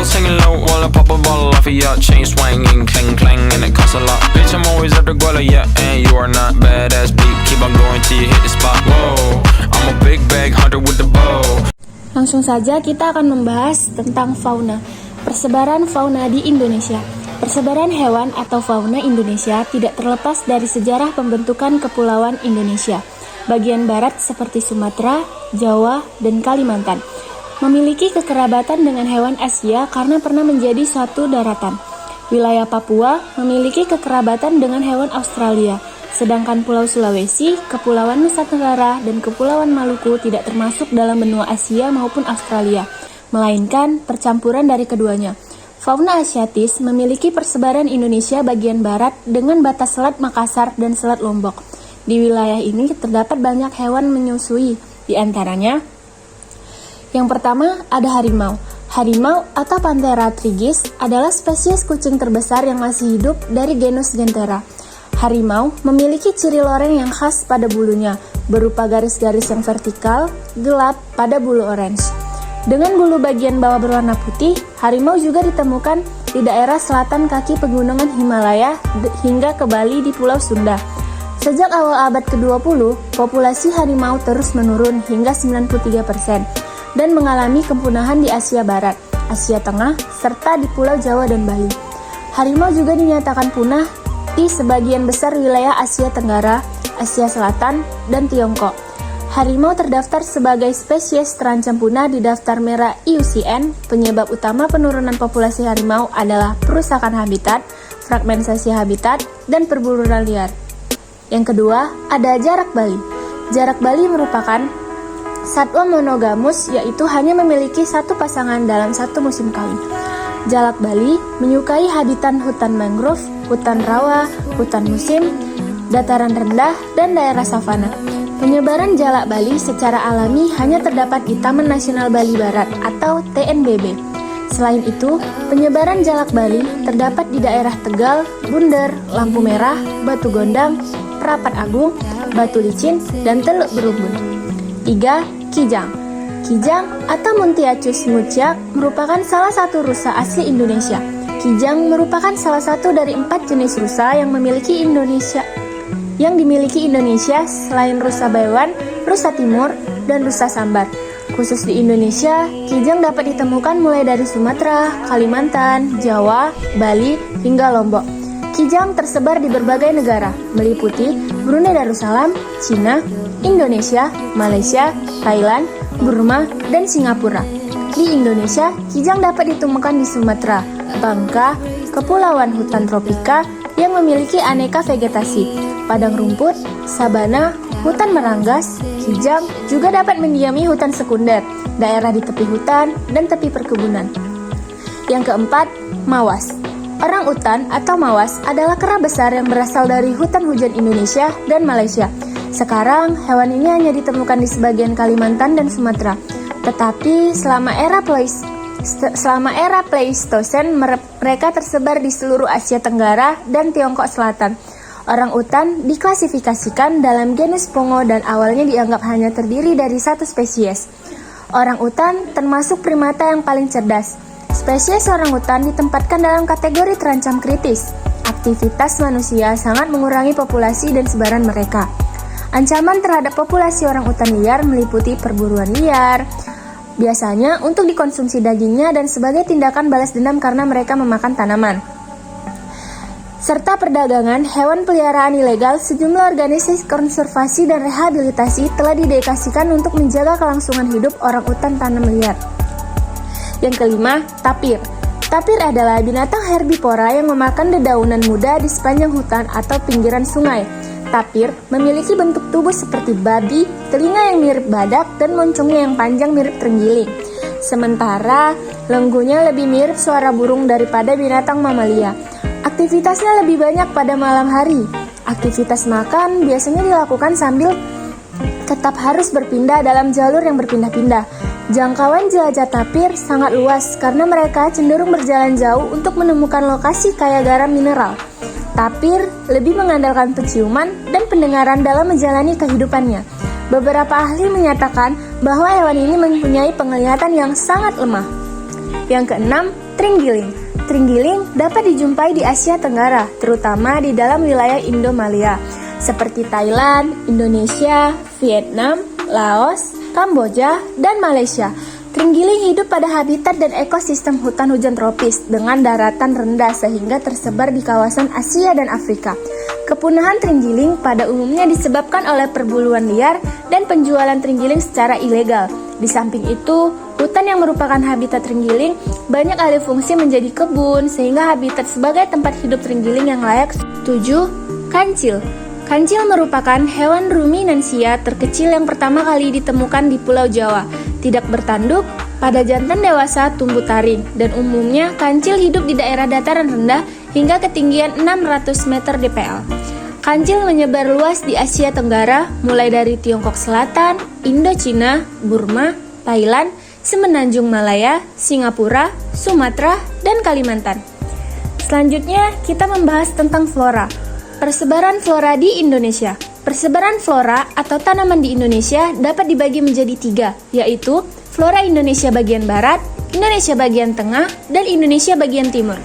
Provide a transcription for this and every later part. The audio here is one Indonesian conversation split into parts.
singing low while I pop a bottle off of your chain swinging, clang clang, and it costs a lot. Bitch, I'm always at the guala, yeah, and you are not badass beat. Keep on going till you hit the spot. Whoa, I'm a big bag hunter with the bow. Langsung saja kita akan membahas tentang fauna. Persebaran fauna di Indonesia. Persebaran hewan atau fauna Indonesia tidak terlepas dari sejarah pembentukan kepulauan Indonesia. Bagian barat seperti Sumatera, Jawa, dan Kalimantan memiliki kekerabatan dengan hewan Asia karena pernah menjadi suatu daratan. Wilayah Papua memiliki kekerabatan dengan hewan Australia, sedangkan Pulau Sulawesi, Kepulauan Nusa Tenggara, dan Kepulauan Maluku tidak termasuk dalam benua Asia maupun Australia, melainkan percampuran dari keduanya. Fauna Asiatis memiliki persebaran Indonesia bagian barat dengan batas Selat Makassar dan Selat Lombok. Di wilayah ini terdapat banyak hewan menyusui, di antaranya yang pertama ada harimau. Harimau atau Panthera trigis adalah spesies kucing terbesar yang masih hidup dari genus Genthera. Harimau memiliki ciri loreng yang khas pada bulunya, berupa garis-garis yang vertikal, gelap pada bulu orange. Dengan bulu bagian bawah berwarna putih, harimau juga ditemukan di daerah selatan kaki pegunungan Himalaya hingga ke Bali di Pulau Sunda. Sejak awal abad ke-20, populasi harimau terus menurun hingga 93%. Dan mengalami kepunahan di Asia Barat, Asia Tengah, serta di Pulau Jawa dan Bali. Harimau juga dinyatakan punah di sebagian besar wilayah Asia Tenggara, Asia Selatan, dan Tiongkok. Harimau terdaftar sebagai spesies terancam punah di daftar merah IUCN. Penyebab utama penurunan populasi harimau adalah perusakan habitat, fragmentasi habitat, dan perburuan liar. Yang kedua, ada jarak Bali. Jarak Bali merupakan satwa monogamus, yaitu hanya memiliki satu pasangan dalam satu musim kawin. Jalak Bali menyukai habitat hutan mangrove, hutan rawa, hutan musim, dataran rendah, dan daerah savana. Penyebaran jalak Bali secara alami hanya terdapat di Taman Nasional Bali Barat atau TNBB. Selain itu, penyebaran jalak Bali terdapat di daerah Tegal, Bunder, Lampu Merah, Batu Gondang, Perapat Agung, Batu Licin, dan Teluk Berumbun. 3. Kijang. Kijang atau Muntiacus muciak merupakan salah satu rusa asli Indonesia. Kijang merupakan salah satu dari 4 jenis rusa yang dimiliki Indonesia selain rusa Baiwan, rusa Timur, dan rusa Sambar. Khusus di Indonesia, kijang dapat ditemukan mulai dari Sumatera, Kalimantan, Jawa, Bali, hingga Lombok. Kijang tersebar di berbagai negara, meliputi Brunei Darussalam, Cina, Indonesia, Malaysia, Thailand, Burma, dan Singapura. Di Indonesia, kijang dapat ditemukan di Sumatera, Bangka, Kepulauan Hutan Tropika yang memiliki aneka vegetasi, padang rumput, sabana, hutan meranggas. Kijang juga dapat mendiami hutan sekunder, daerah di tepi hutan, dan tepi perkebunan. Yang keempat, mawas. Orang utan atau mawas adalah kera besar yang berasal dari hutan hujan Indonesia dan Malaysia. Sekarang, hewan ini hanya ditemukan di sebagian Kalimantan dan Sumatera. Tetapi selama era Pleistosen, mereka tersebar di seluruh Asia Tenggara dan Tiongkok Selatan. Orang utan diklasifikasikan dalam genus Pongo dan awalnya dianggap hanya terdiri dari satu spesies. Orang utan termasuk primata yang paling cerdas. Spesies orang utan ditempatkan dalam kategori terancam kritis. Aktivitas manusia sangat mengurangi populasi dan sebaran mereka. Ancaman terhadap populasi orang utan liar meliputi perburuan liar, biasanya untuk dikonsumsi dagingnya dan sebagai tindakan balas dendam karena mereka memakan tanaman. Serta perdagangan hewan peliharaan ilegal. Sejumlah organisasi konservasi dan rehabilitasi telah didedikasikan untuk menjaga kelangsungan hidup orang utan tanam liar. Yang kelima, tapir. Tapir adalah binatang herbivora yang memakan dedaunan muda di sepanjang hutan atau pinggiran sungai. Tapir memiliki bentuk tubuh seperti babi, telinga yang mirip badak, dan moncongnya yang panjang mirip terenggiling. Sementara, lenggunya lebih mirip suara burung daripada binatang mamalia. Aktivitasnya lebih banyak pada malam hari. Aktivitas makan biasanya dilakukan sambil tetap harus berpindah dalam jalur yang berpindah-pindah. Jangkauan jelajah tapir sangat luas karena mereka cenderung berjalan jauh untuk menemukan lokasi kaya garam mineral. Tapir lebih mengandalkan penciuman dan pendengaran dalam menjalani kehidupannya. Beberapa ahli menyatakan bahwa hewan ini mempunyai penglihatan yang sangat lemah. Yang keenam, Terenggiling. Terenggiling dapat dijumpai di Asia Tenggara, terutama di dalam wilayah Indo-Malaya, seperti Thailand, Indonesia, Vietnam, Laos, Kamboja, dan Malaysia. Terenggiling hidup pada habitat dan ekosistem hutan hujan tropis dengan daratan rendah sehingga tersebar di kawasan Asia dan Afrika. Kepunahan terenggiling pada umumnya disebabkan oleh perburuan liar dan penjualan terenggiling secara ilegal. Di samping itu, hutan yang merupakan habitat terenggiling banyak alih fungsi menjadi kebun sehingga habitat sebagai tempat hidup terenggiling yang layak. 7. Kancil. Kancil merupakan hewan ruminansia terkecil yang pertama kali ditemukan di Pulau Jawa. Tidak bertanduk, pada jantan dewasa tumbuh taring, dan umumnya kancil hidup di daerah dataran rendah hingga ketinggian 600 meter dpl. Kancil menyebar luas di Asia Tenggara, mulai dari Tiongkok Selatan, Indochina, Burma, Thailand, Semenanjung Malaya, Singapura, Sumatera, dan Kalimantan. Selanjutnya, kita membahas tentang flora. Persebaran flora di Indonesia. Persebaran flora atau tanaman di Indonesia dapat dibagi menjadi 3, yaitu flora Indonesia bagian barat, Indonesia bagian tengah, dan Indonesia bagian timur.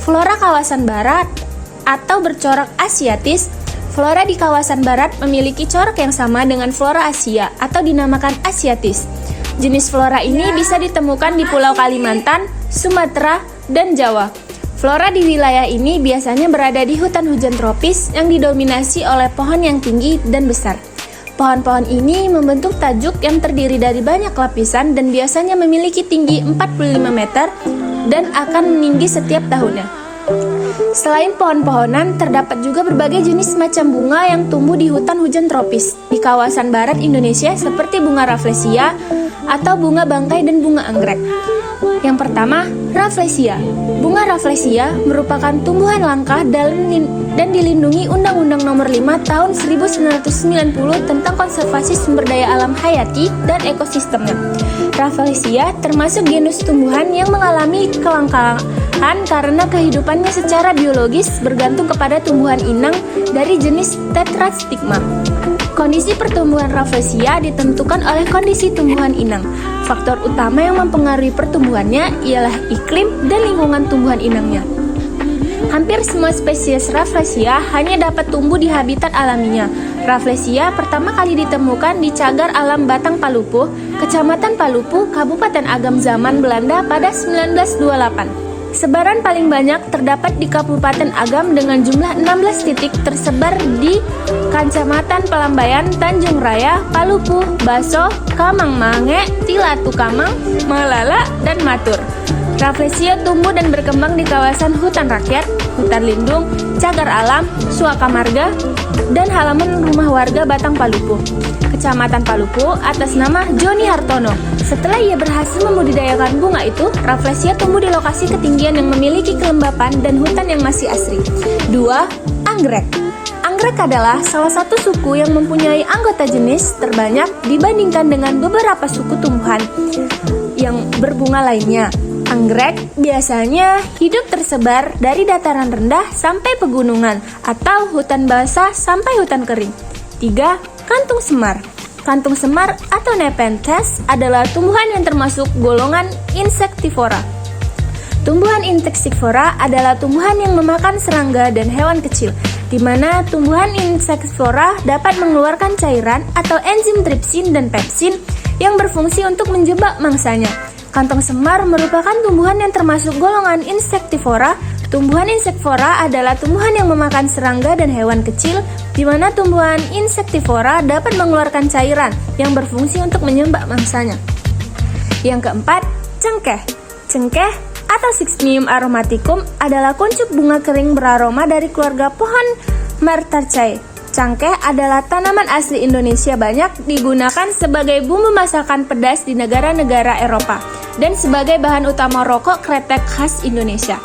Flora kawasan barat atau bercorak asiatis. Flora di kawasan barat memiliki corak yang sama dengan flora Asia atau dinamakan asiatis. Jenis flora ini bisa ditemukan di Pulau Kalimantan, Sumatera, dan Jawa. Flora di wilayah ini biasanya berada di hutan hujan tropis yang didominasi oleh pohon yang tinggi dan besar. Pohon-pohon ini membentuk tajuk yang terdiri dari banyak lapisan dan biasanya memiliki tinggi 45 meter dan akan meninggi setiap tahunnya. Selain pohon-pohonan, terdapat juga berbagai jenis macam bunga yang tumbuh di hutan hujan tropis di kawasan barat Indonesia seperti bunga rafflesia atau bunga bangkai dan bunga anggrek. Yang pertama, Rafflesia. Bunga Rafflesia merupakan tumbuhan langka dan dilindungi Undang-Undang Nomor 5 Tahun 1990 tentang konservasi sumber daya alam hayati dan ekosistemnya. Rafflesia termasuk genus tumbuhan yang mengalami kelangkaan karena kehidupannya secara biologis bergantung kepada tumbuhan inang dari jenis Tetrastigma. Kondisi pertumbuhan Rafflesia ditentukan oleh kondisi tumbuhan inang. Faktor utama yang mempengaruhi pertumbuhannya ialah iklim dan lingkungan tumbuhan inangnya. Hampir semua spesies Rafflesia hanya dapat tumbuh di habitat alaminya. Rafflesia pertama kali ditemukan di Cagar Alam Batang Palupuh, Kecamatan Palupuh, Kabupaten Agam Zaman, Belanda pada 1928. Sebaran paling banyak terdapat di Kabupaten Agam dengan jumlah 16 titik tersebar di Kecamatan Pelambayan, Tanjung Raya, Palupuh, Baso, Kamang Mange, Tilatu Kamang, Malala, dan Matur. Rafflesia tumbuh dan berkembang di kawasan hutan rakyat, hutan lindung, cagar alam, suaka marga, dan halaman rumah warga Batang Palupuh, Kecamatan Palupuh atas nama Joni Hartono. Setelah ia berhasil membudidayakan bunga itu, Rafflesia tumbuh di lokasi ketinggian yang memiliki kelembapan dan hutan yang masih asri. 2. Anggrek. Anggrek adalah salah satu suku yang mempunyai anggota jenis terbanyak dibandingkan dengan beberapa suku tumbuhan yang berbunga lainnya. Anggrek biasanya hidup tersebar dari dataran rendah sampai pegunungan atau hutan basah sampai hutan kering. 3. Kantung semar. Kantung semar atau Nepenthes adalah tumbuhan yang termasuk golongan insektivora. Tumbuhan insektivora adalah tumbuhan yang memakan serangga dan hewan kecil, di mana tumbuhan insektivora dapat mengeluarkan cairan atau enzim tripsin dan pepsin yang berfungsi untuk menjebak mangsanya. Kantong semar merupakan tumbuhan yang termasuk golongan insektivora. Tumbuhan insektivora adalah tumbuhan yang memakan serangga dan hewan kecil, di mana tumbuhan insektivora dapat mengeluarkan cairan yang berfungsi untuk menyembah mangsanya. Yang keempat, cengkeh. Cengkeh atau Cycnium aromaticum adalah kuncup bunga kering beraroma dari keluarga pohon Myrtaceae. Cengkeh adalah tanaman asli Indonesia, banyak digunakan sebagai bumbu masakan pedas di negara-negara Eropa dan sebagai bahan utama rokok kretek khas Indonesia.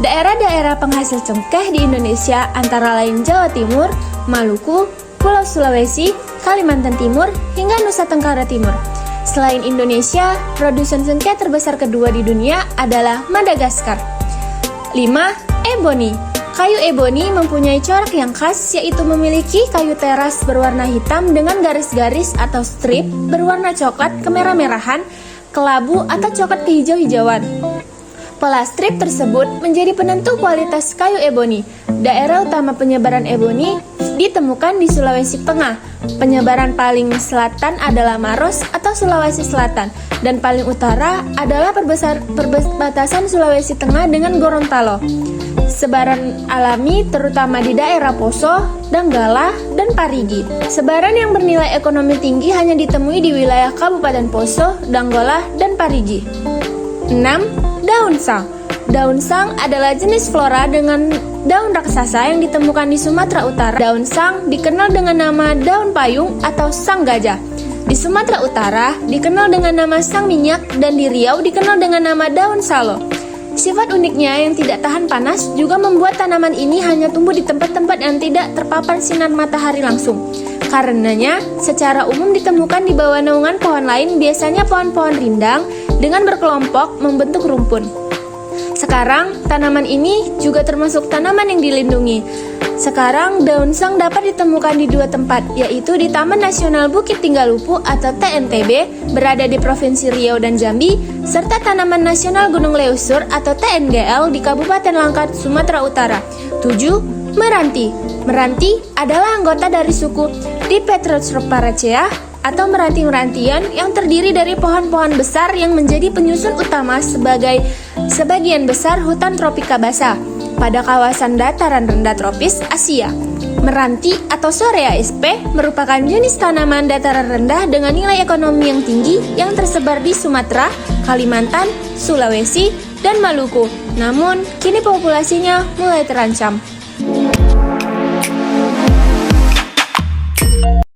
Daerah-daerah penghasil cengkeh di Indonesia antara lain Jawa Timur, Maluku, Pulau Sulawesi, Kalimantan Timur, hingga Nusa Tenggara Timur. Selain Indonesia, produsen cengkeh terbesar kedua di dunia adalah Madagaskar. 5. Ebony. Kayu ebony mempunyai corak yang khas, yaitu memiliki kayu teras berwarna hitam dengan garis-garis atau strip berwarna coklat kemerah-merahan, kelabu atau coklat kehijau-hijauan. Pola strip tersebut menjadi penentu kualitas kayu eboni. Daerah utama penyebaran eboni ditemukan di Sulawesi Tengah. Penyebaran paling selatan adalah Maros atau Sulawesi Selatan, dan paling utara adalah perbatasan Sulawesi Tengah dengan Gorontalo. Sebaran alami terutama di daerah Poso, Donggala, dan Parigi. Sebaran yang bernilai ekonomi tinggi hanya ditemui di wilayah Kabupaten Poso, Donggala, dan Parigi. 6. Daun sang. Daun sang adalah jenis flora dengan daun raksasa yang ditemukan di Sumatera Utara. Daun sang dikenal dengan nama daun payung atau sang gajah. Di Sumatera Utara dikenal dengan nama sang minyak, dan di Riau dikenal dengan nama daun salo. Sifat uniknya yang tidak tahan panas juga membuat tanaman ini hanya tumbuh di tempat-tempat yang tidak terpapar sinar matahari langsung. Karenanya, secara umum ditemukan di bawah naungan pohon lain, biasanya pohon-pohon rindang dengan berkelompok membentuk rumpun. Sekarang, tanaman ini juga termasuk tanaman yang dilindungi. Sekarang, daun sang dapat ditemukan di 2 tempat, yaitu di Taman Nasional Bukit Tinggalupu atau TNTB, berada di Provinsi Riau dan Jambi, serta Tanaman Nasional Gunung Leuser atau TNGL di Kabupaten Langkat, Sumatera Utara. 7. Meranti. Meranti adalah anggota dari suku Dipetrosparacea atau meranti-merantian yang terdiri dari pohon-pohon besar yang menjadi penyusun utama sebagai sebagian besar hutan tropika basah pada kawasan dataran rendah tropis Asia. Meranti atau Sorea sp merupakan jenis tanaman dataran rendah dengan nilai ekonomi yang tinggi yang tersebar di Sumatera, Kalimantan, Sulawesi, dan Maluku. Namun, kini populasinya mulai terancam.